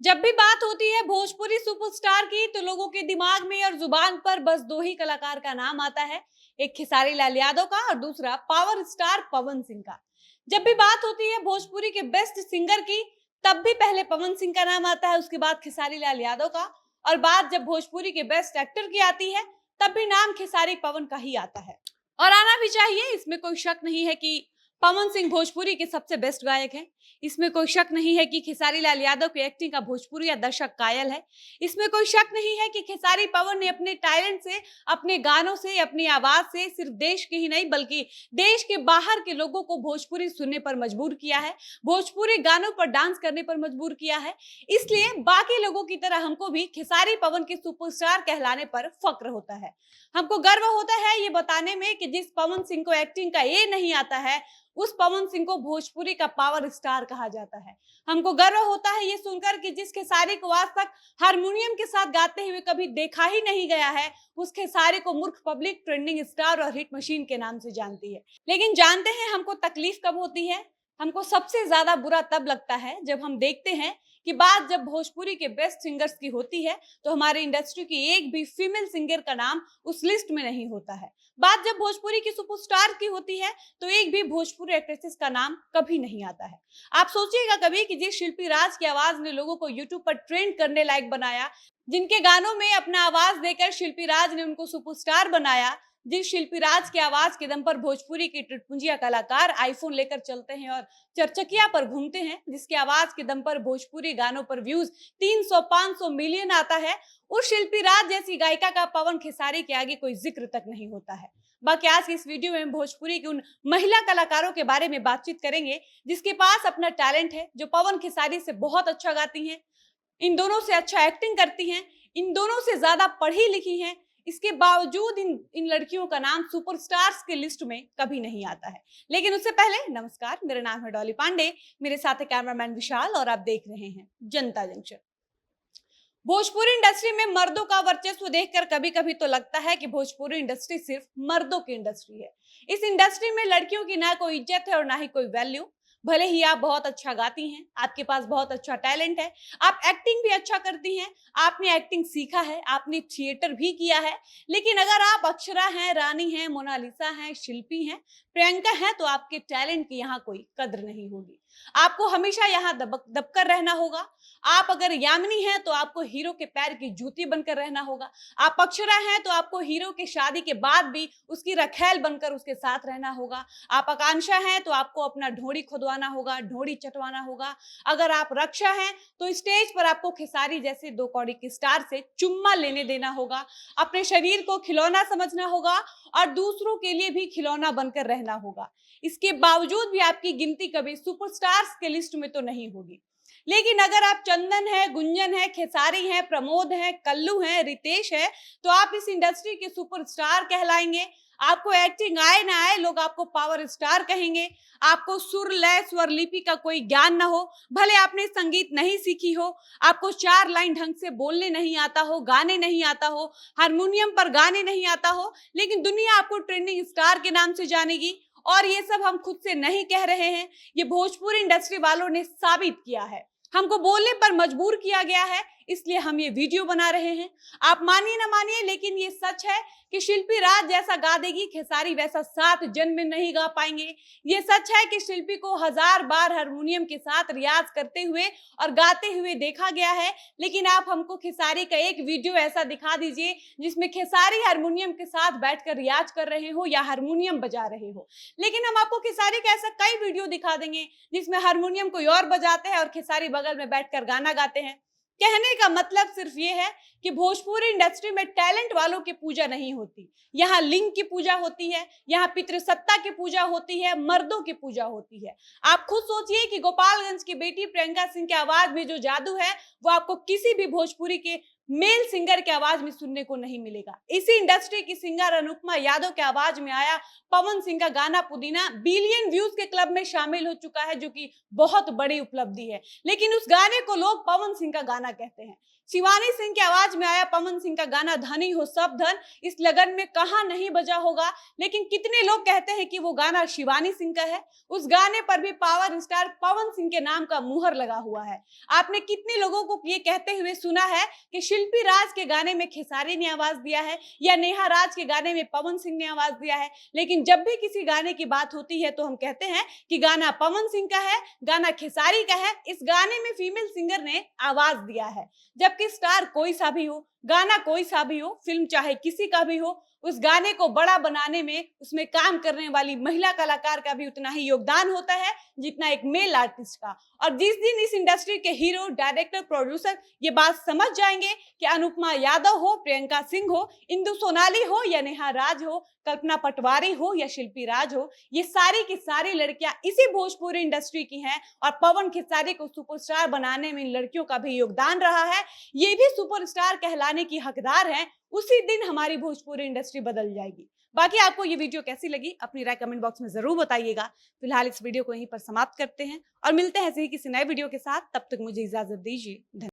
जब भी बात होती है भोजपुरी सुपरस्टार की तो लोगों के दिमाग में और जुबान पर बस दो ही कलाकार का नाम आता है। एक खेसारी लाल यादव का और दूसरा पावर स्टार पवन सिंह का। जब भी बात होती है भोजपुरी के बेस्ट सिंगर की तब भी पहले पवन सिंह का नाम आता है, उसके बाद खेसारी लाल यादव का। और बात जब भोजपुरी के बेस्ट एक्टर की आती है तब भी नाम खेसारी पवन का ही आता है। और आना भी चाहिए, इसमें कोई शक नहीं है कि पवन सिंह भोजपुरी के सबसे बेस्ट गायक हैं। इसमें कोई शक नहीं है कि खेसारी लाल यादव की एक्टिंग का भोजपुरी या दर्शक कायल है। इसमें कोई शक नहीं है कि खेसारी पवन ने अपने टैलेंट से, अपने गानों से, अपनी आवाज से सिर्फ देश के ही नहीं बल्कि देश के बाहर के लोगों को भोजपुरी सुनने पर मजबूर किया है, भोजपुरी गानों पर डांस करने पर मजबूर किया है। इसलिए बाकी लोगों की तरह हमको भी खेसारी पवन के सुपरस्टार कहलाने पर फक्र होता है। हमको गर्व होता है ये बताने में कि जिस पवन सिंह को एक्टिंग का ये नहीं आता है उस पवन सिंह को भोजपुरी का पावर स्टार कहा जाता है। हमको गर्व होता है ये सुनकर कि जिस खेसारी को आज तक हारमोनियम के साथ गाते हुए कभी देखा ही नहीं गया है, उस खेसारी को मूर्ख पब्लिक ट्रेंडिंग स्टार और हिट मशीन के नाम से जानती है। लेकिन जानते हैं हमको तकलीफ कब होती है? हमको सबसे ज्यादा बुरा तब लगता है जब हम देखते हैं कि बात जब भोजपुरी के बेस्ट सिंगर्स की होती है तो हमारी इंडस्ट्री की एक भी फीमेल सिंगर का नाम उस लिस्ट में नहीं होता है। बात जब भोजपुरी की सुपरस्टार की होती है तो एक भी भोजपुरी एक्ट्रेसेस का नाम कभी नहीं आता है। आप सोचिएगा कभी कि जिस शिल्पी राज की आवाज ने लोगों को यूट्यूब पर ट्रेंड करने लायक बनाया, जिनके गानों में अपना आवाज देकर शिल्पी राज ने उनको सुपरस्टार बनाया, जिस शिल्पी राज की आवाज के दम पर भोजपुरी के टुटपुंजिया कलाकार आईफोन लेकर चलते हैं और चरचकिया पर घूमते हैं, जिसकी आवाज के दम पर भोजपुरी गानों पर व्यूज 300-500 मिलियन आता है, उस शिल्पी राज जैसी गायिका का पवन खेसारी के आगे कोई जिक्र तक नहीं होता है। बाकी आज की इस वीडियो में भोजपुरी की उन महिला कलाकारों के बारे में बातचीत करेंगे जिसके पास अपना टैलेंट है, जो पवन खेसारी से बहुत अच्छा गाती हैं, इन दोनों से अच्छा एक्टिंग करती हैं, इन दोनों से ज्यादा पढ़ी लिखी हैं। इसके बावजूद इन लड़कियों का नाम सुपरस्टार्स के लिस्ट में कभी नहीं आता है। लेकिन उससे पहले नमस्कार, मेरा नाम है डॉली पांडे, मेरे साथ है कैमरामैन विशाल और आप देख रहे हैं जनता जंक्शन। भोजपुरी इंडस्ट्री में मर्दों का वर्चस्व देखकर कभी कभी तो लगता है कि भोजपुरी इंडस्ट्री सिर्फ मर्दों की इंडस्ट्री है। इस इंडस्ट्री में लड़कियों की ना कोई इज्जत है और ना ही कोई वैल्यू। भले ही आप बहुत अच्छा गाती हैं, आपके पास बहुत अच्छा टैलेंट है, आप एक्टिंग भी अच्छा करती हैं, आपने एक्टिंग सीखा है, आपने थिएटर भी किया है, लेकिन अगर आप अक्षरा हैं, रानी हैं, मोनालिसा हैं, शिल्पी हैं, प्रियंका हैं तो आपके टैलेंट की यहाँ कोई कद्र नहीं होगी। आपको हमेशा यहाँ दबकर रहना होगा। आप अगर यामिनी हैं तो आपको हीरो के पैर की जूती बनकर रहना होगा। आप अक्षरा हैं तो आपको हीरो के शादी के बाद भी उसकी रखैल बनकर उसके साथ रहना होगा। आप आकांक्षा हैं तो आपको अपना ढोड़ी खुदवाना होगा, ढोड़ी चटवाना होगा। अगर आप रक्षा हैं तो स्टेज पर आपको खेसारी जैसे दो कौड़ी की स्टार से चुम्मा लेने देना होगा। अपने शरीर को खिलौना समझना होगा और दूसरों के लिए भी खिलौना बनकर रहना होगा। इसके बावजूद भी आपकी गिनती कभी सुपरस्टार्स के लिस्ट में तो नहीं होगी। लेकिन अगर आप चंदन है, गुंजन है, खेसारी है, प्रमोद है, कल्लू है, रितेश है तो आप इस इंडस्ट्री के सुपरस्टार कहलाएंगे। आपको एक्टिंग आए ना आए लोग आपको पावर स्टार कहेंगे। आपको सुर, लय, स्वर लिपि का कोई ज्ञान ना हो, भले आपने संगीत नहीं सीखी हो, आपको 4 लाइन ढंग से बोलने नहीं आता हो, गाने नहीं आता हो, हारमोनियम पर गाने नहीं आता हो, लेकिन दुनिया आपको ट्रेंडिंग स्टार के नाम से जानेगी। और ये सब हम खुद से नहीं कह रहे हैं, ये भोजपुरी इंडस्ट्री वालों ने साबित किया है। हमको बोलने पर मजबूर किया गया है, इसलिए हम ये वीडियो बना रहे हैं। आप मानिए ना मानिए लेकिन ये सच है कि शिल्पी राज जैसा गा देगी, खेसारी वैसा 7 जन्म में नहीं गा पाएंगे। ये सच है कि शिल्पी को 1000 बार हारमोनियम के साथ रियाज करते हुए और गाते हुए देखा गया है, लेकिन आप हमको खेसारी का एक वीडियो ऐसा दिखा दीजिए जिसमें खेसारी हारमोनियम के साथ बैठकर रियाज कर रहे हो या हारमोनियम बजा रहे हो। लेकिन हम आपको खेसारी का ऐसा कई वीडियो दिखा देंगे जिसमें हारमोनियम कोई और बजाते हैं और खेसारी बगल में बैठकर गाना गाते हैं। कहने का मतलब सिर्फ ये है कि भोजपुरी इंडस्ट्री में टैलेंट वालों की पूजा नहीं होती, यहाँ लिंग की पूजा होती है, यहाँ पितृसत्ता की पूजा होती है, मर्दों की पूजा होती है। आप खुद सोचिए कि गोपालगंज की बेटी प्रियंका सिंह की आवाज में जो जादू है वो आपको किसी भी भोजपुरी के मेल सिंगर की आवाज में सुनने को नहीं मिलेगा। इसी इंडस्ट्री की सिंगर अनुपमा यादव की आवाज में आया पवन सिंह का गाना पुदीना बिलियन व्यूज के क्लब में शामिल हो चुका है, जो कि बहुत बड़ी उपलब्धि है। लेकिन उस गाने को लोग पवन सिंह का गाना कहते हैं। शिवानी सिंह की आवाज में आया पवन सिंह का गाना धनी हो सब धन इस लगन में कहां नहीं बजा होगा, लेकिन कितने लोग कहते हैं कि वो गाना शिवानी सिंह का है। उस गाने पर भी पावर स्टार पवन सिंह के नाम का मुहर लगा हुआ है। आपने कितने लोगों को ये कहते हुए सुना है कि शिल्पी राज के गाने में खेसारी ने आवाज दिया है या नेहा राज के गाने में पवन सिंह ने आवाज दिया है, लेकिन जब भी किसी गाने की बात होती है तो हम कहते हैं कि गाना पवन सिंह का है, गाना खेसारी का है, इस गाने में फीमेल सिंगर ने आवाज दिया है। जबकि स्टार कोई सा भी हो, गाना कोई सा भी हो, फिल्म चाहे किसी का भी हो, उस गाने को बड़ा बनाने में उसमें काम करने वाली महिला कलाकार का भी उतना ही योगदान होता है जितना एक मेल आर्टिस्ट का। और जिस दिन इस इंडस्ट्री के हीरो, डायरेक्टर, प्रोड्यूसर ये बात समझ जाएंगे कि अनुपमा यादव हो, प्रियंका सिंह हो, इंदु सोनाली हो या नेहा राज हो, कल्पना पटवारी हो या शिल्पी राज हो, ये सारी की सारी लड़कियां इसी भोजपुरी इंडस्ट्री की हैं और पवन खेसारी को सुपरस्टार बनाने में इन लड़कियों का भी योगदान रहा है। ये भी सुपरस्टार कहलाने की हकदार हैं। उसी दिन हमारी भोजपुरी इंडस्ट्री बदल जाएगी। बाकी आपको ये वीडियो कैसी लगी अपनी राय कमेंट बॉक्स में जरूर बताइएगा। फिलहाल इस वीडियो को यहीं पर समाप्त करते हैं और मिलते हैं ऐसे ही किसी नए वीडियो के साथ। तब तक मुझे इजाजत दीजिए।